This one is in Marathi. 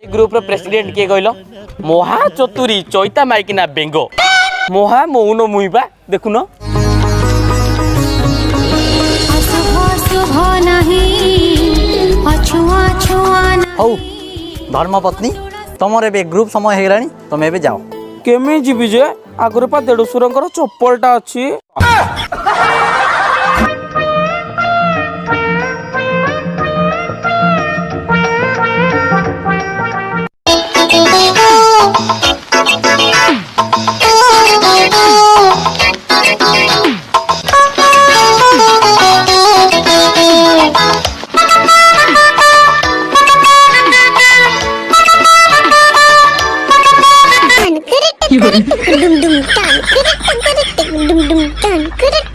ग्रुप रो प्रेसिडेंट किए कहलो महा चतुरी चैता माइकिना बेंगो महा मौन मुइबा देखुन हौ धर्मपत्नी तुमर ए ग्रुप समय हो गलानी तुम ए जाओ केमी जीवी जे आगुरी पा देढ़शुरंकर चप्पलटा अच्छी dum dum tan, dum dum tan,